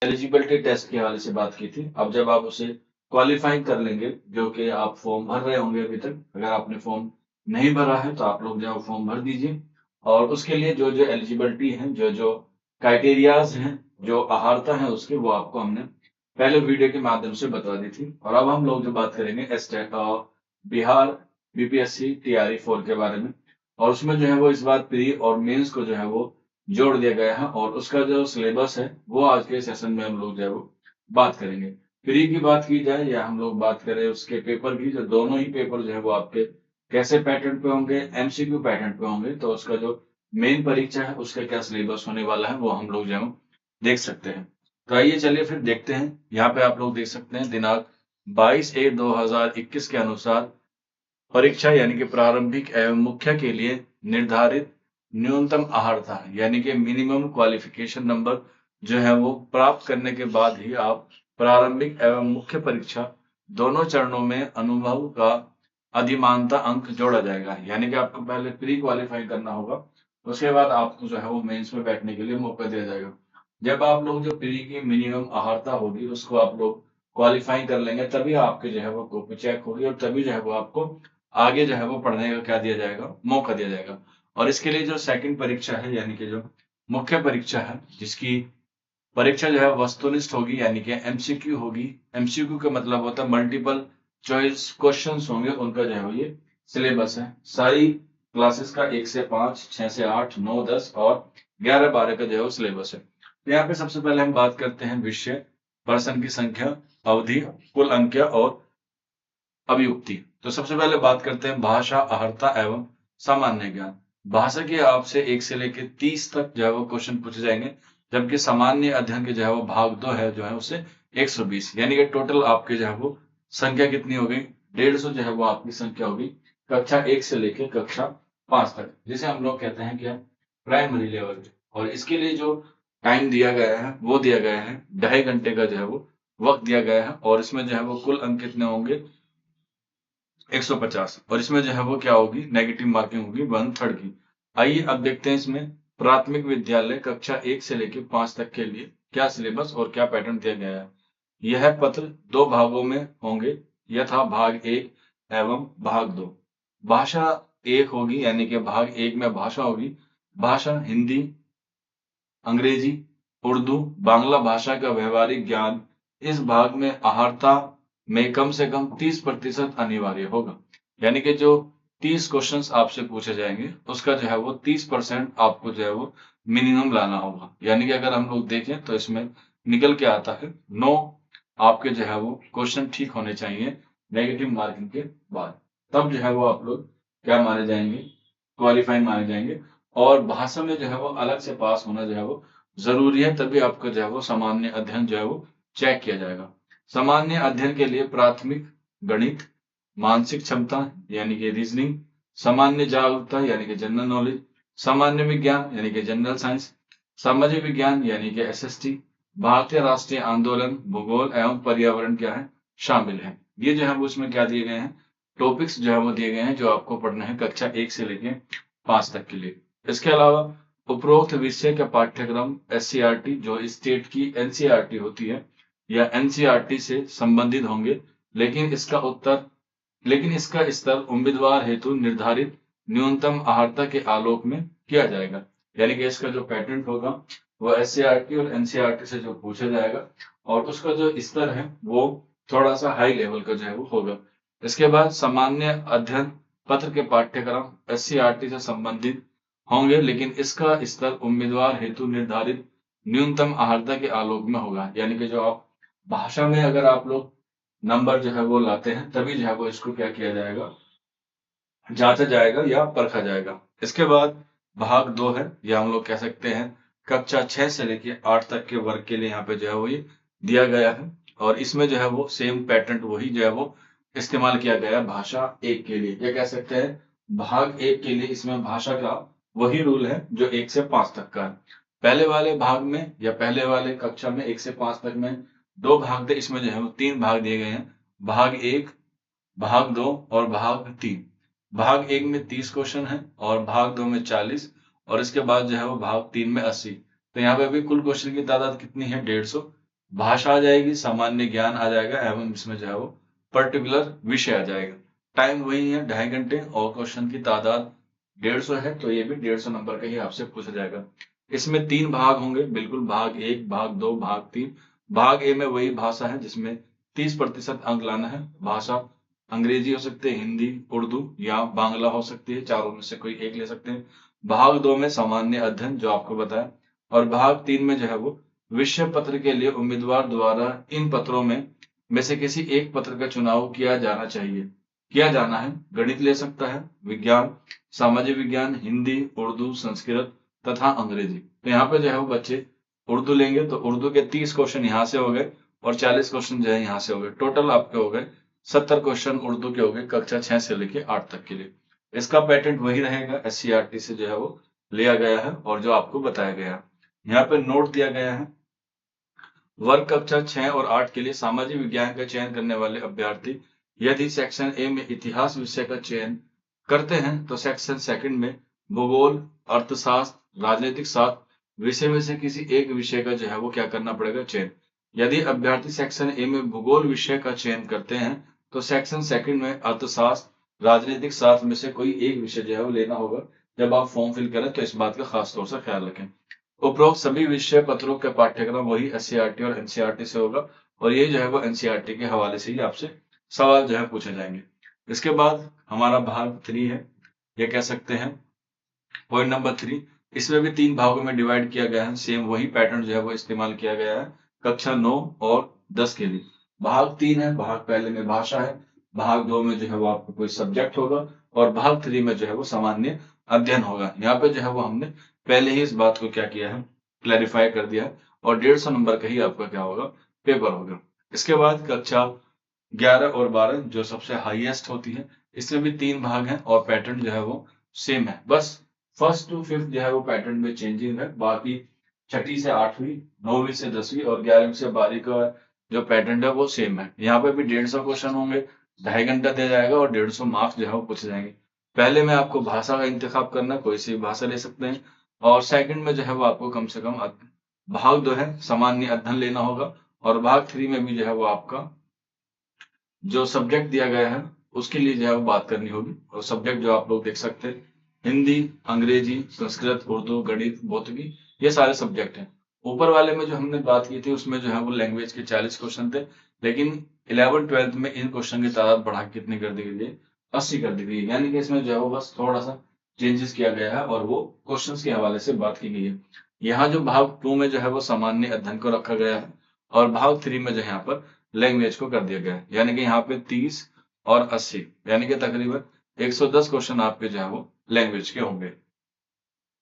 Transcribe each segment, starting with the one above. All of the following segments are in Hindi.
एलिजिबिलिटी टेस्ट के हवाले से बात की थी। अब जब आप उसे क्वालिफाई कर लेंगे, जो कि आप फॉर्म भर रहे होंगे अभी तक, अगर आपने फॉर्म नहीं भरा है तो आप लोग जो फॉर्म भर दीजिए। और उसके लिए जो जो एलिजिबिलिटी है, जो जो क्राइटेरियाज हैं, जो अहार्ता है उसके, वो आपको हमने पहले वीडियो के माध्यम से बता दी थी। और अब हम लोग जो बात करेंगे स्टेट बिहार बीपीएससी टीआरई 4 के बारे में। और उसमें जो है वो इस बार प्री और मेंस को जो है वो जोड़ दिया गया है, और उसका जो सिलेबस है वो आज के सेशन में हम लोग जो है वो बात करेंगे। प्री की बात की जाए या हम लोग बात करें उसके पेपर की, जो दोनों ही पेपर जो है वो आपके कैसे पैटर्न पे होंगे, एमसीक्यू पैटर्न पे होंगे, तो उसका जो मेन परीक्षा है उसका क्या सिलेबस होने वाला है वो हम लोग जो है देख सकते हैं। तो आइए चलिए फिर देखते हैं। यहाँ पे आप लोग देख सकते हैं दिनांक 22/1/2021 के अनुसार परीक्षा यानी कि प्रारंभिक एवं मुख्य के लिए निर्धारित न्यूनतम अहर्ता यानी कि मिनिमम क्वालिफिकेशन नंबर जो है वो प्राप्त करने के बाद ही आप प्रारंभिक एवं मुख्य परीक्षा दोनों चरणों में अनुभव का अधिमानता अंक जोड़ा जाएगा। यानी कि आपको पहले प्री क्वालिफाई करना होगा, उसके बाद आपको जो है वो मेंस में बैठने के लिए मौका दिया जाएगा। जब आप लोग जो प्री की मिनिमम अहर्ता होगी उसको आप लोग क्वालिफाई कर लेंगे, तभी आपके जो है वो कॉपी चेक होगी, और तभी जो है वो आपको आगे जो है वो पढ़ने का क्या दिया जाएगा, मौका दिया जाएगा। और इसके लिए जो सेकंड परीक्षा है यानी कि जो मुख्य परीक्षा है, जिसकी परीक्षा जो है वस्तुनिष्ठ होगी यानी कि एमसीक्यू होगी। एमसीक्यू का मतलब होता है मल्टीपल चॉइस क्वेश्चंस होंगे, उनका जो है वो ये सिलेबस है। सारी क्लासेस का 1 से 5, 6 से 8, 9, 10 और 11, 12 का जो है वो सिलेबस है। तो यहाँ पे सबसे पहले हम बात करते हैं विषय, पर्सन की संख्या, अवधि, कुल अंक और अभियुक्ति। तो सबसे पहले बात करते हैं भाषा अहर्ता एवं सामान्य ज्ञान। भाषा के आपसे 1 से लेकर 30 तक जो है वो क्वेश्चन पूछे जाएंगे, जबकि सामान्य अध्ययन के जो है वो भाग 2 है जो है उससे 120, यानी कि टोटल आपके जो है वो संख्या कितनी हो गई, 150 जो है वो आपकी संख्या होगी कक्षा 1 से लेकर कक्षा 5 तक, जिसे हम लोग कहते हैं क्या, प्राइमरी लेवल। और इसके लिए जो टाइम दिया गया है वो दिया गया है 2.5 घंटे का जो है वो वक्त दिया गया है। और इसमें जो है वो कुल अंक कितने होंगे, 150। और इसमें जो है वो क्या होगी, नेगेटिव मार्किंग होगी 1/3 की। आइए अब देखते हैं इसमें प्राथमिक विद्यालय कक्षा 1 से लेकर 5 तक के लिए क्या सिलेबस और क्या पैटर्न दिया गया है। यह पत्र 2 भागों में होंगे, यथा भाग 1 एवं भाग 2। भाषा 1 होगी यानी कि भाग 1 में भाषा होगी। भाषा हिंदी, अंग्रेजी, उर्दू, बांग्ला भाषा का व्यवहारिक ज्ञान। इस भाग में अहर्ता में कम से कम 30% अनिवार्य होगा। यानी कि जो 30 क्वेश्चंस आपसे पूछे जाएंगे उसका जो है वो 30% आपको जो है वो मिनिमम लाना होगा। यानी कि अगर हम लोग देखें तो इसमें निकल के आता है 9 आपके जो है वो क्वेश्चन ठीक होने चाहिए नेगेटिव मार्किंग के बाद, तब जो है वो आप लोग क्या माने जाएंगे, क्वालिफाई माने जाएंगे। और भाषा में जो है वो अलग से पास होना जो है वो जरूरी है, तभी आपका जो है वो सामान्य अध्ययन जो है वो चेक किया जाएगा। सामान्य अध्ययन के लिए प्राथमिक गणित, मानसिक क्षमता यानी कि रीजनिंग, सामान्य जागरूकता यानी कि जनरल नॉलेज, सामान्य विज्ञान यानी कि जनरल साइंस, सामाजिक विज्ञान यानी कि एसएसटी, भारतीय राष्ट्रीय आंदोलन, भूगोल एवं पर्यावरण क्या है, शामिल है। ये जो है वो इसमें क्या दिए गए हैं, टॉपिक्स जो है वो दिए गए हैं जो आपको पढ़ना है कक्षा 1 से लेके 5 तक के लिए। इसके अलावा उपरोक्त विषय का पाठ्यक्रम एससीईआरटी जो स्टेट की एनसीईआरटी होती है या एनसीईआरटी से संबंधित होंगे, लेकिन इसका स्तर उम्मीदवार हेतु निर्धारित न्यूनतम अहर्ता के आलोक में किया जाएगा। यानी कि इसका जो पैटर्न होगा वो एससीईआरटी और एनसीईआरटी से जो पूछा जाएगा, और उसका जो स्तर है वो थोड़ा सा हाई लेवल का जो है वो होगा। इसके बाद सामान्य अध्ययन पत्र के पाठ्यक्रम एससीईआरटी से संबंधित होंगे, लेकिन इसका स्तर उम्मीदवार हेतु निर्धारित न्यूनतम अहर्ता के आलोक में होगा। यानी कि जो आप भाषा में अगर आप लोग नंबर जो है वो लाते हैं, तभी जो है वो इसको क्या किया जाएगा, जांचा जाएगा या परखा जाएगा। इसके बाद भाग 2 है, या हम लोग कह सकते हैं कक्षा 6 से लेके 8 तक के वर्ग के लिए यहाँ पे जो है वो ये दिया गया है। और इसमें जो है वो सेम पैटर्न वही जो है वो इस्तेमाल किया गया है भाषा 1 के लिए। क्या कह सकते हैं, भाग 1 के लिए इसमें भाषा का वही रूल है जो 1 से 5 तक का है। पहले वाले भाग में या पहले वाले कक्षा में 1 से 5 तक में 2 भाग थे, इसमें जो है वो 3 भाग दिए गए हैं, भाग 1, भाग 2 और भाग 3। भाग 1 में 30 क्वेश्चन है और भाग 2 में 40, और इसके बाद जो है वो भाग 3 में 80। तो यहाँ पे अभी कुल क्वेश्चन की तादाद कितनी है, 150। भाषा आ जाएगी, सामान्य ज्ञान आ जाएगा एवं इसमें जो है वो पर्टिकुलर विषय आ जाएगा। टाइम वही है 2.5 घंटे और क्वेश्चन की तादाद 150 है, तो ये भी 150 नंबर का ही आपसे पूछा जाएगा। इसमें 3 भाग होंगे, बिल्कुल, भाग 1, भाग 2, भाग 3। भाग ए में वही भाषा है जिसमें 30% अंक लाना है। भाषा अंग्रेजी हो सकती है, हिंदी, उर्दू या बांग्ला हो सकती है, चारों में से कोई एक ले सकते हैं। भाग 2 में सामान्य अध्ययन जो आपको बताया, और भाग 3 में जो है वो विषय पत्र के लिए उम्मीदवार द्वारा इन पत्रों में से किसी एक पत्र का चुनाव किया जाना है। गणित ले सकता है, विज्ञान, सामाजिक विज्ञान, हिंदी, उर्दू, संस्कृत तथा अंग्रेजी। तो यहाँ पे जो है वो बच्चे उर्दू लेंगे, तो उर्दू के 30 क्वेश्चन यहाँ से हो गए और 40 क्वेश्चन जो है यहाँ से हो गए। टोटल आपके हो गए 70 क्वेश्चन उर्दू के हो गए कक्षा 6 से लेके 8 तक के लिए। इसका पैटर्न वही रहेगा, SCERT से जो है वो लिया गया है और जो आपको बताया गया है। यहाँ पे नोट दिया गया है, वर्ग कक्षा 6 और 8 के लिए सामाजिक विज्ञान का चयन करने वाले अभ्यर्थी यदि सेक्शन ए में इतिहास विषय का चयन करते हैं तो सेक्शन सेकंड में भूगोल, अर्थशास्त्र, राजनीतिक शास्त्र विषय में से किसी एक विषय का जो है वो क्या करना पड़ेगा, चयन। यदि अभ्यर्थी सेक्शन ए में भूगोल विषय का चयन करते हैं तो सेक्शन सेकंड में अर्थशास्त्र, राजनीतिक शास्त्र में से कोई एक विषय जो है वो लेना होगा। जब आप फॉर्म फिल करें तो इस बात का खास तौर से ख्याल रखें। उपरोक्त सभी विषय पत्रों के पाठ्यक्रम वही SCERT और NCERT से होगा और ये जो है वो NCERT के हवाले से ही आपसे सवाल जो है पूछे जाएंगे। इसके बाद हमारा भाग 3 है, ये कह सकते हैं पॉइंट नंबर 3। इसमें भी 3 भागों में डिवाइड किया गया है, सेम वही पैटर्न जो है वो इस्तेमाल किया गया है कक्षा 9 और 10 के लिए। भाग 3 है, भाग पहले में भाषा है, भाग 2 में जो है वो आपको कोई सब्जेक्ट होगा और भाग 3 में जो है वो सामान्य अध्ययन होगा। यहाँ पे जो है वो हमने पहले ही इस बात को क्या किया है, क्लैरिफाई कर दिया है और 150 नंबर का ही आपका क्या होगा, पेपर होगा। इसके बाद कक्षा 11 और 12 जो सबसे हाईएस्ट होती है, इसमें भी 3 भाग हैं और पैटर्न जो है वो सेम है, बस फर्स्ट टू फिफ्थ जो है वो पैटर्न में चेंजिंग है। बाकी छठी से 8वीं, 9वीं से 10वीं और 11वीं से 12वीं का जो पैटर्न है वो सेम है। यहाँ पे भी 150 क्वेश्चन होंगे, 2.5 घंटा दिया जाएगा और 150 मार्क्स जो है वो पूछे जाएंगे। पहले में आपको भाषा का इंतखाब करना, कोई सी भाषा ले सकते हैं, और सेकंड में जो है वो आपको कम से कम भाग 2 है सामान्य अध्ययन लेना होगा और भाग 3 में भी जो है वो आपका जो सब्जेक्ट दिया गया है उसके लिए जो है वो बात करनी होगी। और सब्जेक्ट जो आप लोग देख सकते हैं, हिंदी, अंग्रेजी, संस्कृत, उर्दू, गणित, भौतिकी, ये सारे सब्जेक्ट हैं। ऊपर वाले में जो हमने बात की थी उसमें जो है वो लैंग्वेज के 40 क्वेश्चन थे, लेकिन 11th-12th में इन क्वेश्चन की तादाद बढ़ा के कितनी कर दी गई है, 80 कर दी गई है। यानी कि इसमें जो है वो बस थोड़ा सा चेंजेस किया गया है और वो क्वेश्चंस के हवाले से बात की गई है। यहाँ जो भाग 2 में जो है वो सामान्य अध्ययन को रखा गया है और भाग 3 में जो है यहाँ पर लैंग्वेज को कर दिया गया है। यानी कि यहाँ पे 30 और 80 यानी कि तकरीबन 110 क्वेश्चन आपके जो है वो लैंग्वेज के होंगे।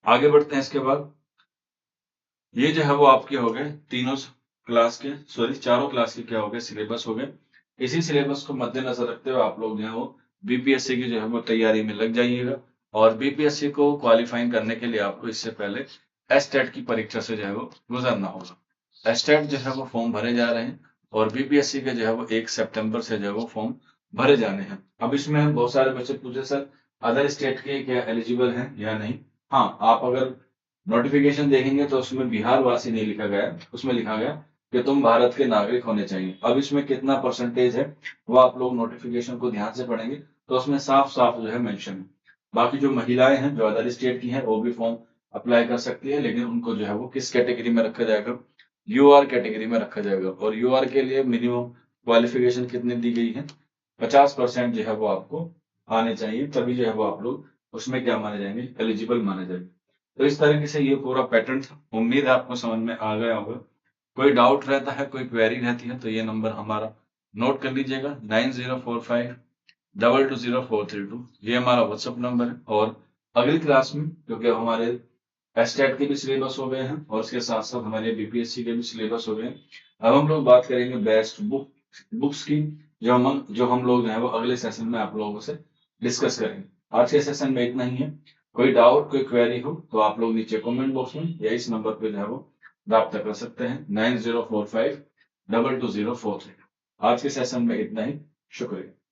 आगे बढ़ते हैं। इसके बाद ये जो है वो आपके हो गए तीनों क्लास के, सॉरी चारों क्लास के क्या हो गए, सिलेबस हो गए। इसी सिलेबस को मद्देनजर रखते हुए आप लोग जो है वो BPSC की जो है वो तैयारी में लग जाइएगा और BPSC को क्वालिफाइंग करने के लिए आपको इससे पहले STAT की परीक्षा से जो है वो गुजरना होगा। STAT जो है वो फॉर्म भरे जा रहे हैं और BPSC के जो है वो 1 सितंबर से जो है वो फॉर्म भरे जाने हैं। अब इसमें बहुत सारे बच्चे पूछे सर अदर स्टेट के क्या एलिजिबल हैं या नहीं। हाँ, आप अगर नोटिफिकेशन देखेंगे तो उसमें बिहार वासी नहीं लिखा गया है, उसमें लिखा गया कि तुम भारत के नागरिक होने चाहिए। अब इसमें कितना परसेंटेज है वो आप लोग नोटिफिकेशन को ध्यान से पढ़ेंगे तो उसमें साफ साफ जो है मेंशन है। बाकी जो महिलाएं हैं जो अदर स्टेट की हैं वो भी फॉर्म अप्लाई कर सकती है, लेकिन उनको जो है वो किस कैटेगरी में रखा जाएगा, UR कैटेगरी में रखा जाएगा। और UR के लिए मिनिमम क्वालिफिकेशन कितनी दी गई है, 50% जो है वो आपको आने चाहिए, तभी जो है वो आप लोग उसमें क्या माने जाएंगे, एलिजिबल माने जाएंगे। तो इस तरीके से ये पूरा पैटर्न था। उम्मीद है आपको समझ में आ गया होगा। कोई डाउट रहता है, कोई क्वेरी रहती है तो ये नंबर हमारा नोट कर लीजिएगा, 9045220432। ये हमारा व्हाट्सएप नंबर है। और अगली क्लास में, क्योंकि हमारे STAT के भी सिलेबस हो गए हैं और उसके साथ साथ हमारे BPSC के भी सिलेबस हो गए हैं, अब हम लोग बात करेंगे बेस्ट बुक्स की, जो हम लोग जो है वो अगले सेशन में आप लोगों से डिस्कस करेंगे। आज के सेशन में इतना ही है। कोई डाउट, कोई क्वेरी हो तो आप लोग नीचे कमेंट बॉक्स में या इस नंबर पे जो है वो राब्ता कर सकते हैं, 9045220433। आज के सेशन में इतना ही। शुक्रिया।